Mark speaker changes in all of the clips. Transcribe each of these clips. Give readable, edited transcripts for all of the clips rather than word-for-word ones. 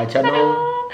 Speaker 1: my channel.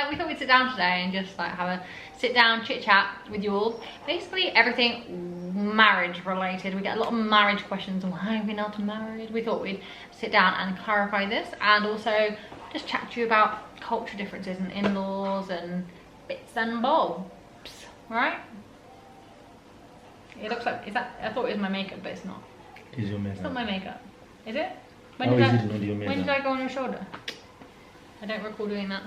Speaker 2: We thought we'd sit down today and just like have a sit down chit chat with you all. Basically everything marriage related. We get a lot of marriage questions. Why are we not married? We thought we'd sit down and clarify this, and also just chat to you about culture differences and in-laws and bits and bobs. Right? It looks like, is that, I thought it was my makeup, but it's not.
Speaker 1: It is your makeup.
Speaker 2: It's not my makeup. Is it? When
Speaker 1: How
Speaker 2: did
Speaker 1: is
Speaker 2: I,
Speaker 1: it not your makeup?
Speaker 2: when did I go on your shoulder? I don't recall doing that.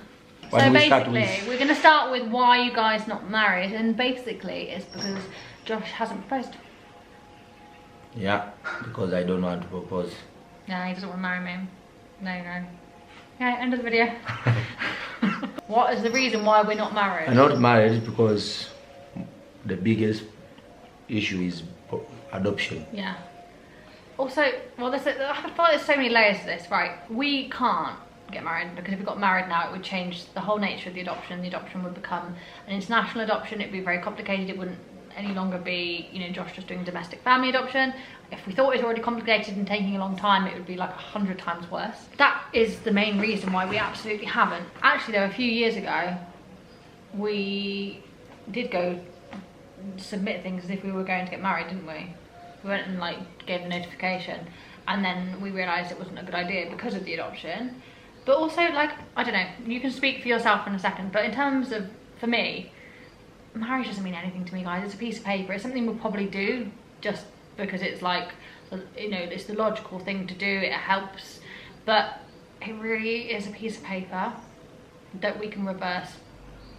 Speaker 1: Why
Speaker 2: So
Speaker 1: don't we start
Speaker 2: basically, we're going to start with why you guys not married, and basically it's because Josh hasn't proposed.
Speaker 1: Yeah, because I don't want to propose.
Speaker 2: No, he doesn't want to marry me. No. Yeah, end of the video. What is the reason why we're not married?
Speaker 1: I'm not married because the biggest issue is adoption.
Speaker 2: Yeah. Also, well, I feel like there's so many layers to this, right? We can't get married because if we got married now, it would change the whole nature of the adoption. The adoption would become an international adoption. It'd be very complicated. It wouldn't any longer be, you know, Josh just doing domestic family adoption. If we thought it was already complicated and taking a long time, it would be like 100 times worse. That is the main reason why we absolutely haven't. Actually, though, a few years ago, we did go submit things as if we were going to get married, didn't we? We went and like gave the notification, and then we realised it wasn't a good idea because of the adoption. But also, like, I don't know, you can speak for yourself in a second, but in terms of, for me, marriage doesn't mean anything to me, guys. It's a piece of paper. It's something we'll probably do just because it's like, you know, it's the logical thing to do. It helps, but it really is a piece of paper that we can reverse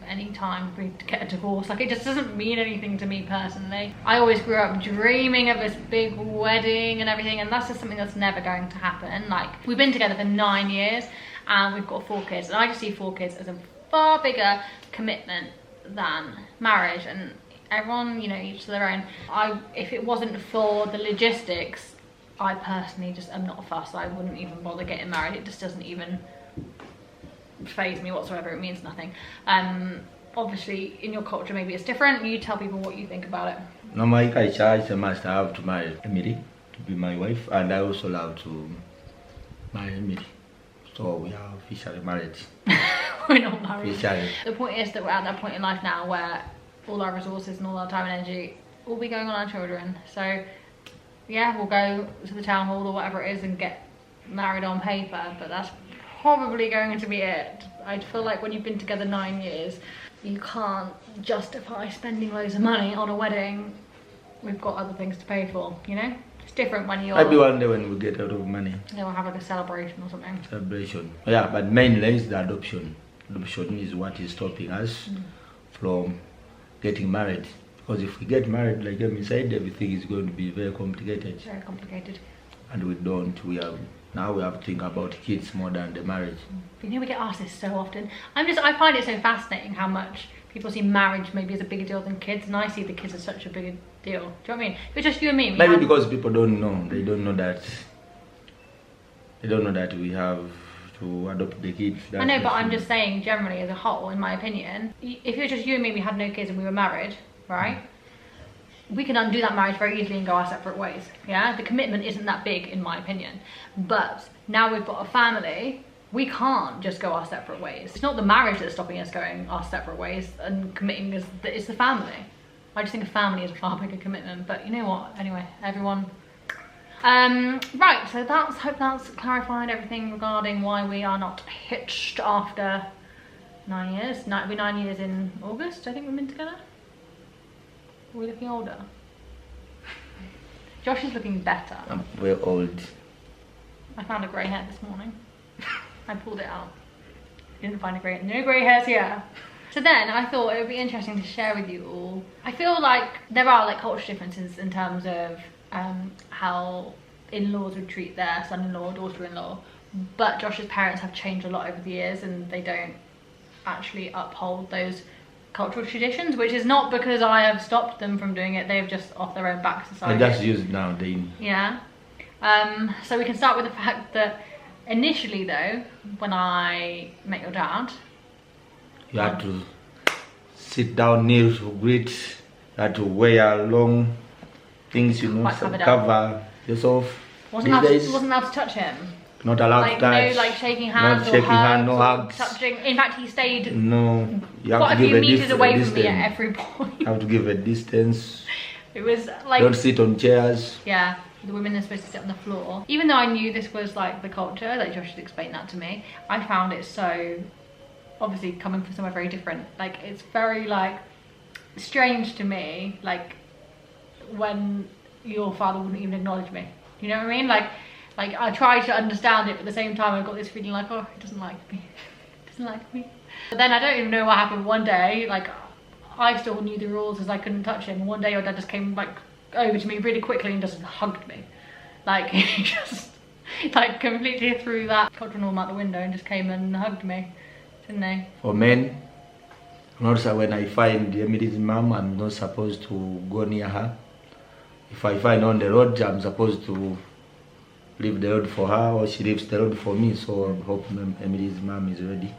Speaker 2: any time we get a divorce. Like, it just doesn't mean anything to me personally. I always grew up dreaming of this big wedding and everything, and that's just something that's never going to happen. Like, we've been together for 9 years and we've got 4 kids, and I just see 4 kids as a far bigger commitment than marriage. And everyone, you know, each to their own. If it wasn't for the logistics, I personally just am not fussed. I wouldn't even bother getting married. It just doesn't even faze me whatsoever. It means nothing. Obviously in your culture maybe it's different. You tell people what you think about it.
Speaker 1: No, my culture, I must have to marry Emilie to be my wife, and I also love to marry Emilie. So we are officially married.
Speaker 2: We're not married.
Speaker 1: Officially.
Speaker 2: The point is that we're at that point in life now where all our resources and all our time and energy will be going on our children. So yeah, we'll go to the town hall or whatever it is and get married on paper, but that's probably going to be it. I feel like when you've been together 9 years, you can't justify spending loads of money on a wedding. We've got other things to pay for, you know? It's different when you're...
Speaker 1: Maybe one day when we get out of money.
Speaker 2: Yeah, we'll have like a celebration or something.
Speaker 1: Celebration. Yeah, but mainly is the adoption. Adoption is what is stopping us from getting married. Because if we get married, like Emi said, everything is going to be very complicated.
Speaker 2: Very complicated.
Speaker 1: And we don't. Now we have to think about kids more than the marriage.
Speaker 2: You know, we get asked this so often. I find it so fascinating how much people see marriage maybe as a bigger deal than kids, and I see the kids as such a bigger deal. Do you know what I mean? If it's just you and me.
Speaker 1: Maybe because people don't know. They don't know that. They don't know that we have to adopt the kids.
Speaker 2: I know, but I'm just saying generally as a whole, in my opinion, if it was just you and me, we had no kids and we were married, right? We can undo that marriage very easily and go our separate ways. Yeah, the commitment isn't that big in my opinion. But now we've got a family, we can't just go our separate ways. It's not the marriage that's stopping us going our separate ways and committing, it's the family. I just think a family is a far bigger commitment, but you know what, anyway, everyone. Right, so hope that's clarified everything regarding why we are not hitched after 9 years. It'll be 9 years in August, I think we've been together. Are we looking older? Josh is looking better.
Speaker 1: We're old.
Speaker 2: I found a grey hair this morning. I pulled it out. Didn't find a grey hair. No grey hairs here. So then I thought it would be interesting to share with you all. I feel like there are like culture differences in terms of how in-laws would treat their son-in-law or daughter-in-law. But Josh's parents have changed a lot over the years and they don't actually uphold those cultural traditions, which is not because I have stopped them from doing it. They've just off their own back decided.
Speaker 1: And that's used now, Dean.
Speaker 2: Yeah. So we can start with the fact that initially though, when I met your dad,
Speaker 1: you had to sit down, kneel to greet, you had to wear long things, you know, cover yourself.
Speaker 2: Wasn't allowed to touch him.
Speaker 1: Not allowed
Speaker 2: like,
Speaker 1: to touch.
Speaker 2: No, like shaking hands,
Speaker 1: not shaking hands, no
Speaker 2: or
Speaker 1: hugs.
Speaker 2: touching. In fact, he stayed
Speaker 1: No, you have
Speaker 2: quite
Speaker 1: to
Speaker 2: a
Speaker 1: give
Speaker 2: few
Speaker 1: a
Speaker 2: meters away from
Speaker 1: distance.
Speaker 2: me at every point.
Speaker 1: You have to give a distance.
Speaker 2: It was like,
Speaker 1: don't sit on chairs.
Speaker 2: Yeah, the women are supposed to sit on the floor. Even though I knew this was like the culture, like Josh had explained that to me, I found it so, obviously coming from somewhere very different, like it's very like strange to me, like when your father wouldn't even acknowledge me. You know what I mean? Like I try to understand it, but at the same time I've got this feeling like, oh, he doesn't like me. He doesn't like me. But then I don't even know what happened one day, like I still knew the rules as I couldn't touch him. And one day your dad just came like over to me really quickly and just hugged me. Like he just like completely threw that cultural norm out the window and just came and hugged me, didn't they?
Speaker 1: For men, also when I find Emilie's mom, I'm not supposed to go near her. If I find on the road, I'm supposed to leave the road for her, or she leaves the road for me. So I hope Emilie's mom is ready.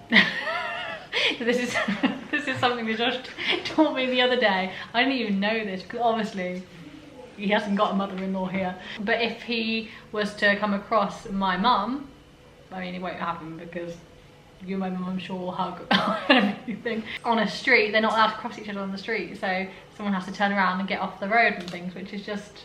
Speaker 2: This is something that Josh taught me the other day. I didn't even know this because obviously he hasn't got a mother-in-law here. But if he was to come across my mum, I mean it won't happen because you and my mum I'm sure will hug and everything. On a street, they're not allowed to cross each other on the street, so someone has to turn around and get off the road and things, which is just,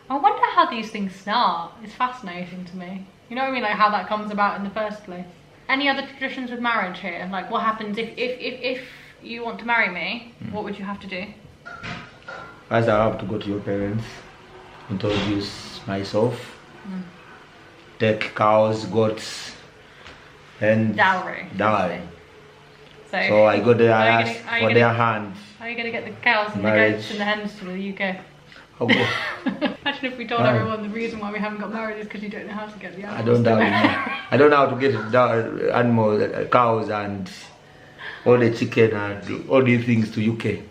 Speaker 2: I wonder how these things start. It's fascinating to me. You know what I mean? Like how that comes about in the first place. Any other traditions with marriage here? Like what happens if you want to marry me, what would you have to do?
Speaker 1: First I have to go to your parents, introduce myself, take cows, goats, and
Speaker 2: dowry.
Speaker 1: So I go there, I ask for their hand.
Speaker 2: How are you going to get the cows and
Speaker 1: marriage.
Speaker 2: the goats and the hens to the UK?
Speaker 1: I'll go.
Speaker 2: Imagine if we told everyone the reason why we haven't got married is because you don't know how to get the animals.
Speaker 1: I don't know how to get the animals, cows and all the chicken and all these things to UK.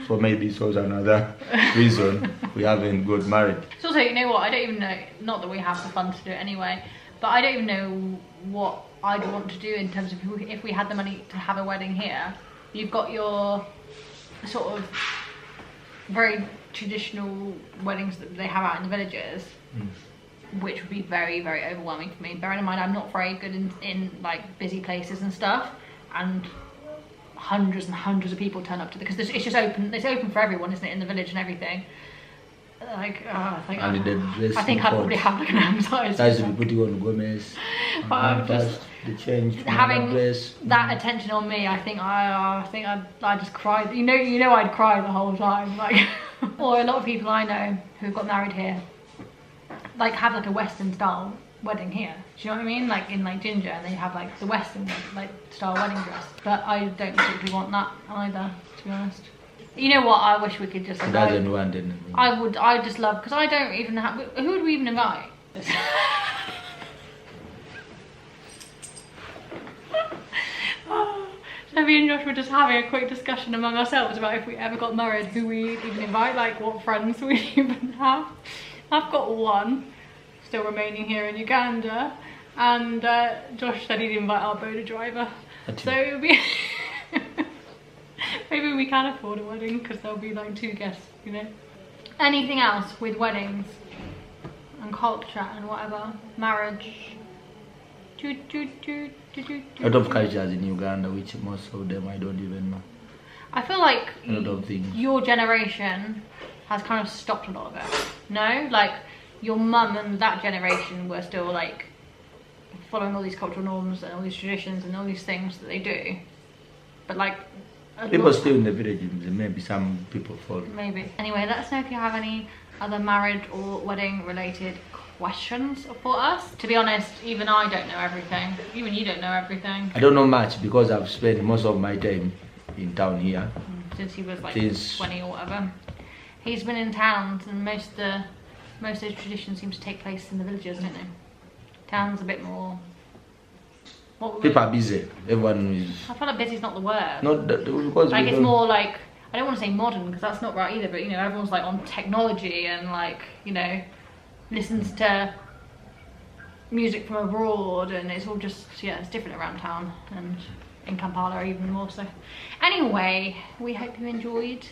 Speaker 1: So maybe it's also another reason we haven't got married.
Speaker 2: So also, you know what, I don't even know, not that we have the funds to do it anyway, but I don't even know what I'd want to do in terms of if we had the money to have a wedding here. You've got your sort of very traditional weddings that they have out in the villages, which would be very, very overwhelming for me. Bearing in mind I'm not very good in like busy places and stuff, and hundreds and hundreds of people turn up to because it's just open. It's open for everyone, isn't it, in the village and everything. Like, I think I'd probably have like an anxiety.
Speaker 1: That's to be putting on Gomez.
Speaker 2: Just
Speaker 1: the change.
Speaker 2: Having that attention on me, I think I just cried. You know, I'd cry the whole time. Like, or a lot of people I know who've got married here, like have like a Western style wedding here. Do you know what I mean? Like in like Ginger, and they have like the Western like style wedding dress. But I don't particularly want that either, to be honest. You know what? I wish we could just.
Speaker 1: Doesn't want anything.
Speaker 2: I just love, because I don't even have. Who would we even invite? So me and Josh were just having a quick discussion among ourselves about if we ever got married, who we even invite, like what friends we even have. I've got one still remaining here in Uganda, and Josh said he'd invite our boda driver. So it would be. Maybe we can afford a wedding because there'll be like 2 guests, you know. Anything else with weddings and culture and whatever, marriage?
Speaker 1: A lot of cultures in Uganda, which most of them I don't even know.
Speaker 2: I feel like
Speaker 1: a lot of things.
Speaker 2: Your generation has kind of stopped a lot of it. No, like your mum and that generation were still like following all these cultural norms and all these traditions and all these things that they do, but like.
Speaker 1: People still in the villages, maybe some people follow.
Speaker 2: Maybe. Anyway, let us know if you have any other marriage or wedding related questions for us. To be honest, even I don't know everything. Even you don't know everything.
Speaker 1: I don't know much because I've spent most of my time in town here.
Speaker 2: Since he was like 20 or whatever. He's been in towns, and most of those traditions seem to take place in the villages, don't they? Towns a bit more.
Speaker 1: People are busy. Everyone is.
Speaker 2: I feel like busy is not the word.
Speaker 1: Not that, because
Speaker 2: like it's more like, I don't want to say modern because that's not right either. But you know, everyone's like on technology and like, you know, listens to music from abroad, and it's all just, yeah, it's different around town and in Kampala even more so. Anyway, we hope you enjoyed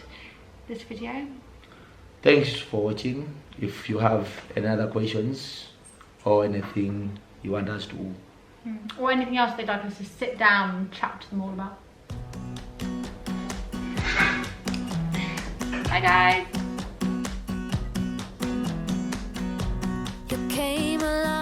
Speaker 2: this video.
Speaker 1: Thanks for watching. If you have any other questions or anything you want us to.
Speaker 2: Or anything else they'd like us to sit down and chat to them all about. Bye guys.
Speaker 3: You came along.